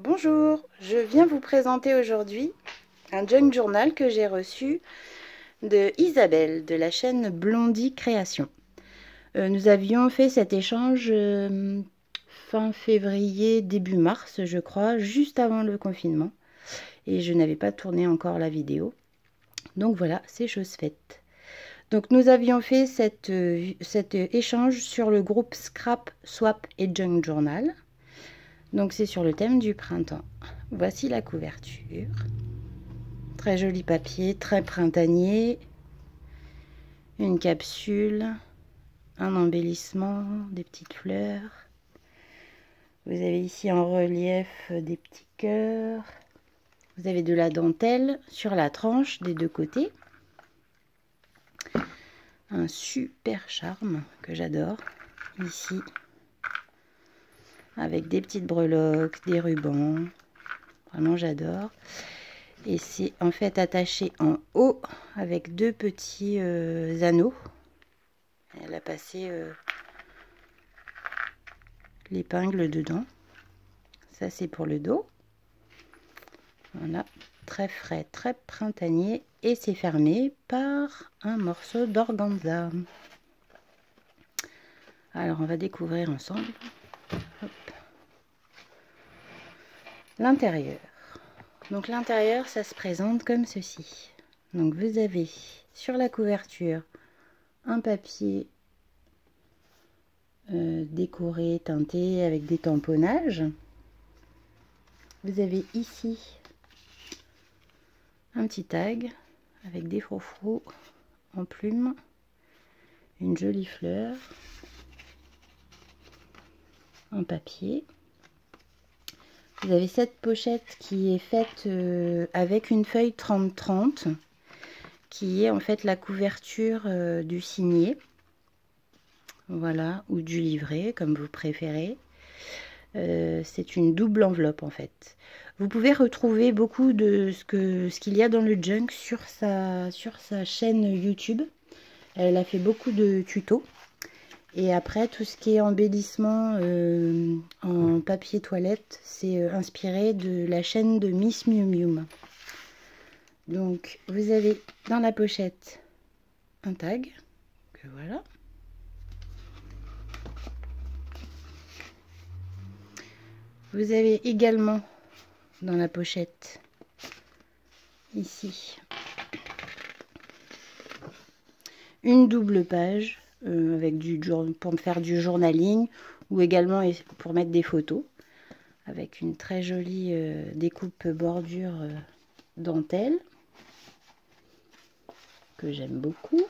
Bonjour, je viens vous présenter aujourd'hui un junk journal que j'ai reçu de Isabelle de la chaîne Blondie Création. Nous avions fait cet échange fin février, début mars, je crois, juste avant le confinement. Et je n'avais pas tourné encore la vidéo. Donc voilà, c'est chose faite. Donc nous avions fait cet échange sur le groupe Scrap, Swap et Junk Journal. Donc c'est sur le thème du printemps. Voici la couverture. Très joli papier, très printanier. Une capsule, un embellissement, des petites fleurs. Vous avez ici en relief des petits cœurs. Vous avez de la dentelle sur la tranche des deux côtés. Un super charme que j'adore. Ici, avec des petites breloques, des rubans. Vraiment, j'adore. Et c'est en fait attaché en haut avec deux petits anneaux. Elle a passé l'épingle dedans. Ça, c'est pour le dos. Voilà, très frais, très printanier. Et c'est fermé par un morceau d'organza. Alors, on va découvrir ensemble. L'intérieur. Donc, l'intérieur, ça se présente comme ceci. Donc, vous avez sur la couverture un papier décoré, teinté avec des tamponnages. Vous avez ici un petit tag avec des froufrous en plumes, une jolie fleur, en papier. Vous avez cette pochette qui est faite avec une feuille 30-30 qui est en fait la couverture du signet, voilà, ou du livret comme vous préférez. C'est une double enveloppe en fait. Vous pouvez retrouver beaucoup de ce qu'il y a dans le junk sur sa chaîne YouTube. Elle a fait beaucoup de tutos. Et après, tout ce qui est embellissement en papier toilette, c'est inspiré de la chaîne de Miss Miu Miu. Donc, vous avez dans la pochette un tag, que voilà. Vous avez également dans la pochette, ici, une double page avec pour faire du journaling ou également pour mettre des photos avec une très jolie découpe bordure dentelle que j'aime beaucoup.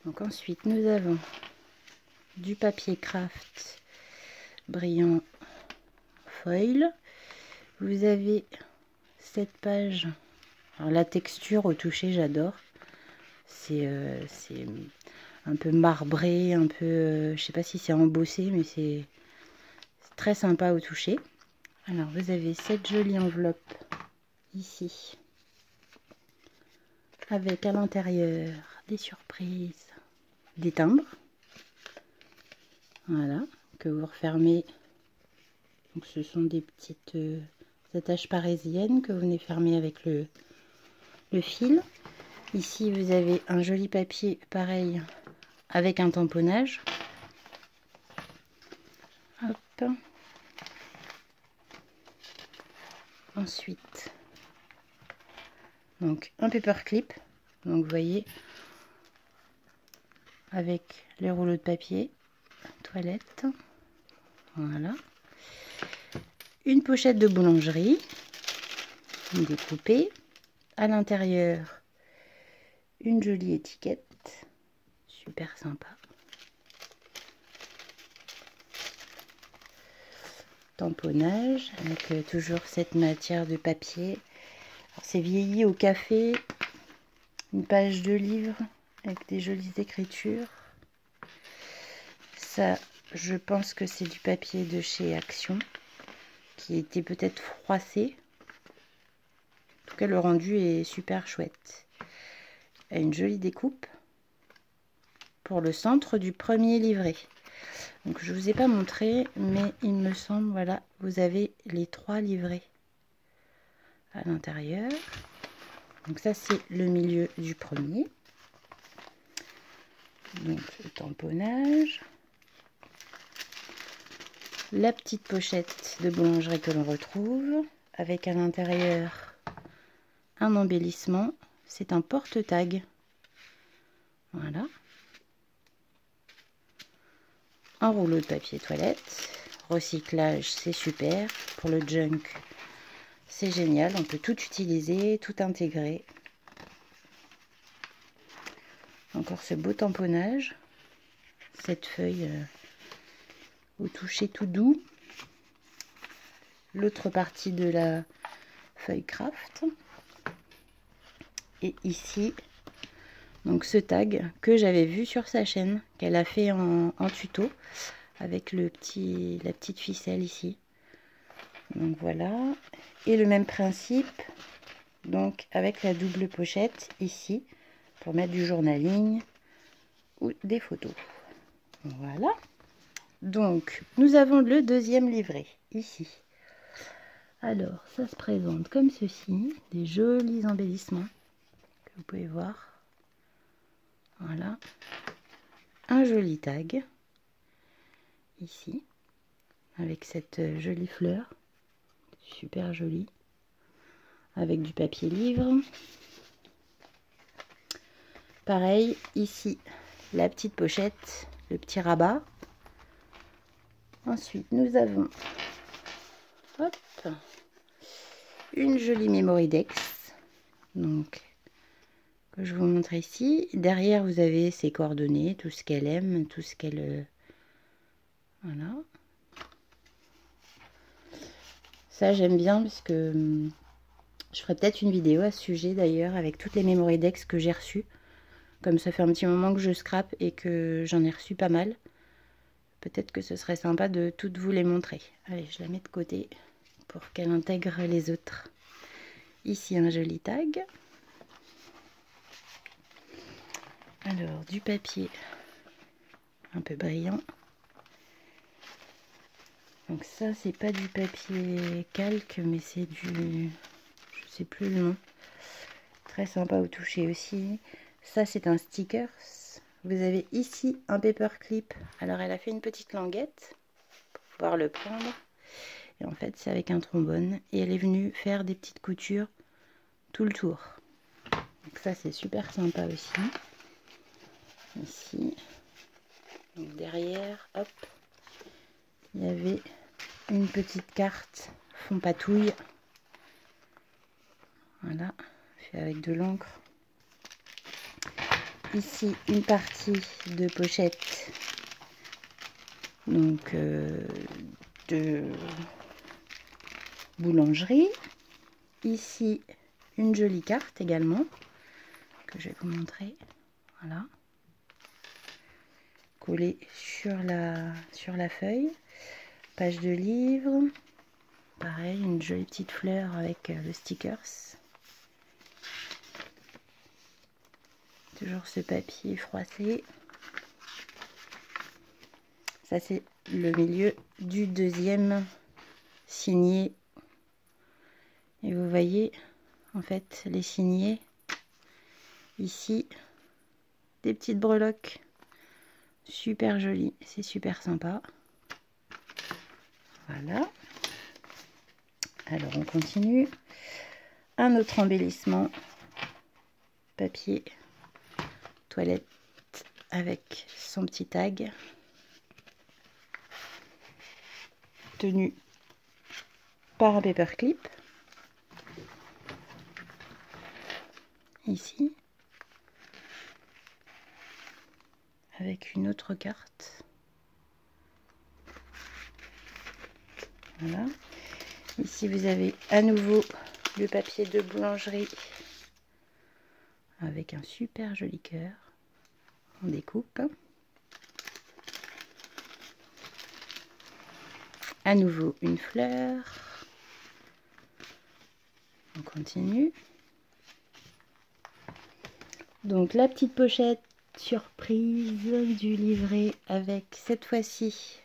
Donc ensuite nous avons du papier craft brillant foil. Vous avez cette page. Alors la texture au toucher, j'adore. C'est un peu marbré, un peu, je sais pas si c'est embossé, mais c'est très sympa au toucher. Alors vous avez cette jolie enveloppe ici, avec à l'intérieur des surprises, des timbres. Voilà, que vous refermez. Donc ce sont des petites attaches parisiennes que vous venez fermer avec le fil. Ici, vous avez un joli papier pareil avec un tamponnage. Hop. Ensuite, donc un paperclip. Donc vous voyez, avec les rouleaux de papier toilette. Voilà. Une pochette de boulangerie découpée. À l'intérieur, une jolie étiquette, super sympa. Tamponnage avec toujours cette matière de papier. C'est vieilli au café. Une page de livre avec des jolies écritures. Ça, je pense que c'est du papier de chez Action qui était peut-être froissé. En tout cas, le rendu est super chouette. Une jolie découpe pour le centre du premier livret. Donc je vous ai pas montré, mais il me semble, voilà, vous avez les 3 livrets à l'intérieur. Donc ça c'est le milieu du premier. Donc le tamponnage. La petite pochette de boulangerie que l'on retrouve, avec à l'intérieur un embellissement. C'est un porte-tag. Voilà. Un rouleau de papier toilette. Recyclage, c'est super. Pour le junk, c'est génial. On peut tout utiliser, tout intégrer. Encore ce beau tamponnage. Cette feuille au toucher tout doux. L'autre partie de la feuille craft. Et ici, donc ce tag que j'avais vu sur sa chaîne, qu'elle a fait en tuto, avec la petite ficelle ici. Donc voilà. Et le même principe, donc avec la double pochette ici, pour mettre du journaling ou des photos. Voilà. Donc, nous avons le deuxième livret, ici. Alors, ça se présente comme ceci, des jolis embellissements, que vous pouvez voir. Voilà. Un joli tag, ici, avec cette jolie fleur, super jolie, avec du papier livre. Pareil, ici, la petite pochette, le petit rabat. Ensuite, nous avons hop, une jolie memory dex, donc que je vous montre ici. Derrière, vous avez ses coordonnées, tout ce qu'elle aime, tout ce qu'elle... Voilà. Ça, j'aime bien parce que je ferai peut-être une vidéo à ce sujet d'ailleurs, avec toutes les memory dex que j'ai reçues. Comme ça fait un petit moment que je scrape et que j'en ai reçu pas mal. Peut-être que ce serait sympa de toutes vous les montrer. Allez, je la mets de côté pour qu'elle intègre les autres. Ici, un joli tag. Alors, du papier un peu brillant. Donc ça, c'est pas du papier calque, mais c'est du... je sais plus le nom. Très sympa au toucher aussi. Ça, c'est un sticker. Vous avez ici un paperclip. Alors, elle a fait une petite languette pour pouvoir le prendre. Et en fait, c'est avec un trombone. Et elle est venue faire des petites coutures tout le tour. Donc ça, c'est super sympa aussi. Ici. Donc derrière, hop, il y avait une petite carte fond patouille. Voilà, fait avec de l'encre. Ici, une partie de pochette, donc de boulangerie. Ici, une jolie carte également, que je vais vous montrer. Voilà. Collée sur la feuille. Page de livre. Pareil, une jolie petite fleur avec le stickers. Toujours ce papier froissé. Ça, c'est le milieu du deuxième signet. Et vous voyez, en fait, les signets. Ici, des petites breloques. Super jolies. C'est super sympa. Voilà. Alors, on continue. Un autre embellissement. Papier toilette avec son petit tag. Tenu par un paperclip. Ici. Avec une autre carte. Voilà. Ici, vous avez à nouveau le papier de boulangerie avec un super joli cœur. On découpe. À nouveau une fleur. On continue. Donc la petite pochette surprise du livret avec cette fois-ci.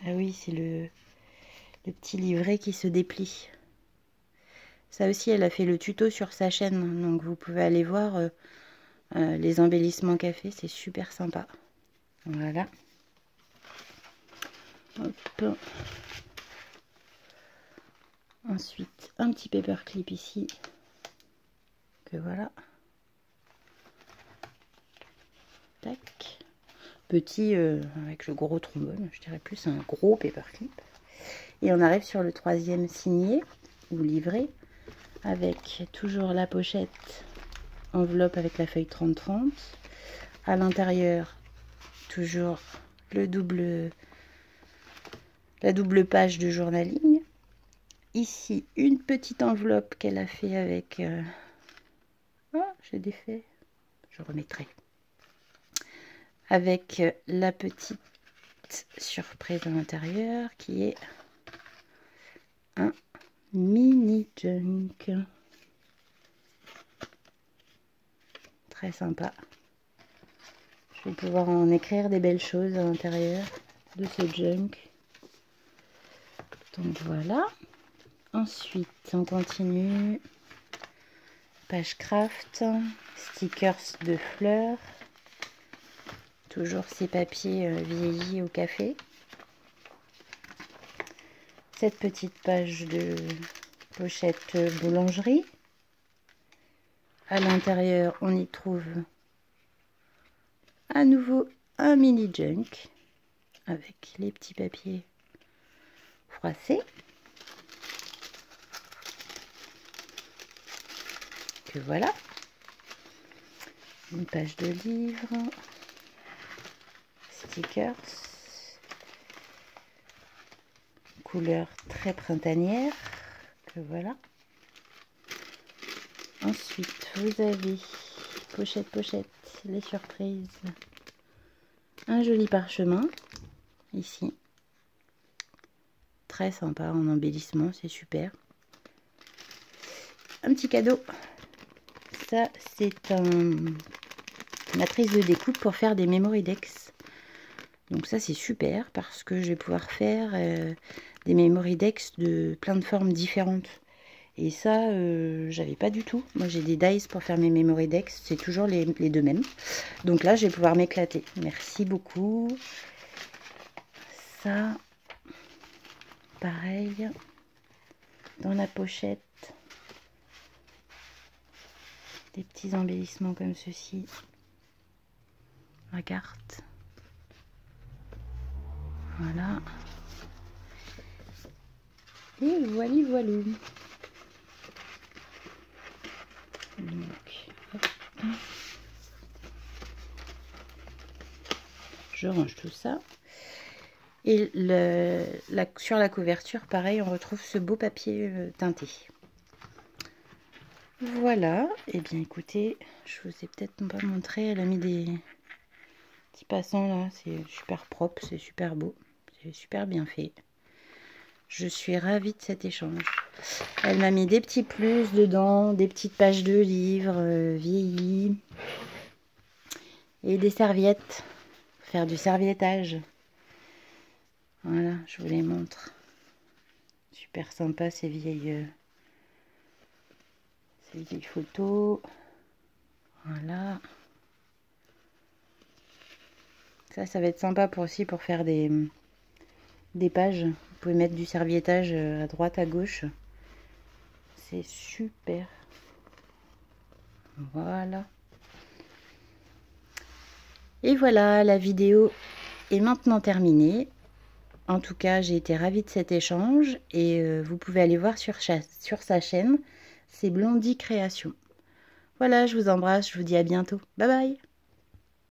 Ah oui, c'est le petit livret qui se déplie. Ça aussi, elle a fait le tuto sur sa chaîne, donc vous pouvez aller voir les embellissements qu'elle fait, c'est super sympa. Voilà. Hop. Ensuite, un petit paperclip ici, que voilà. Tac. Petit avec le gros trombone, je dirais plus un gros paperclip. Et on arrive sur le troisième signé ou livret avec toujours la pochette enveloppe avec la feuille 30-30. À l'intérieur, toujours la double page de journaling. Ici, une petite enveloppe qu'elle a fait avec... Oh, j'ai défait. Je remettrai. Avec la petite surprise à l'intérieur qui est un mini junk. Très sympa. Je vais pouvoir en écrire des belles choses à l'intérieur de ce junk. Donc voilà. Ensuite, on continue. Page craft, stickers de fleurs. Toujours ces papiers vieillis au café. Cette petite page de pochette boulangerie. À l'intérieur, on y trouve à nouveau un mini junk avec les petits papiers froissés. Que voilà. Une page de livre. Stickers. Couleur très printanière. Que voilà. Ensuite, vous avez pochette, les surprises. Un joli parchemin, ici. Très sympa en embellissement, c'est super. Un petit cadeau. Ça, c'est une matrice de découpe pour faire des Memorydex. Donc ça, c'est super parce que je vais pouvoir faire des Memorydex de plein de formes différentes. Et ça, j'avais pas du tout. Moi, j'ai des dies pour faire mes Memorydex. C'est toujours les deux mêmes. Donc là, je vais pouvoir m'éclater. Merci beaucoup. Ça, pareil. Dans la pochette, des petits embellissements comme ceci. La carte. Voilà. Et voilà. Donc, hop. Je range tout ça. Et sur la couverture, pareil, on retrouve ce beau papier teinté. Voilà. Et bien, écoutez, je vous ai peut-être pas montré. Elle a mis des petits passants là. C'est super propre, c'est super beau. C'est super bien fait. Je suis ravie de cet échange. Elle m'a mis des petits plus dedans, des petites pages de livres vieillies et des serviettes pour faire du serviettage. Voilà, je vous les montre. Super sympa ces vieilles photos. Voilà. Ça va être sympa aussi pour faire des pages. Vous pouvez mettre du serviettage à droite, à gauche. C'est super. Voilà. Et voilà, la vidéo est maintenant terminée. En tout cas, j'ai été ravie de cet échange. Et vous pouvez aller voir sur sa chaîne. C'est Blondie Création. Voilà, je vous embrasse. Je vous dis à bientôt. Bye bye.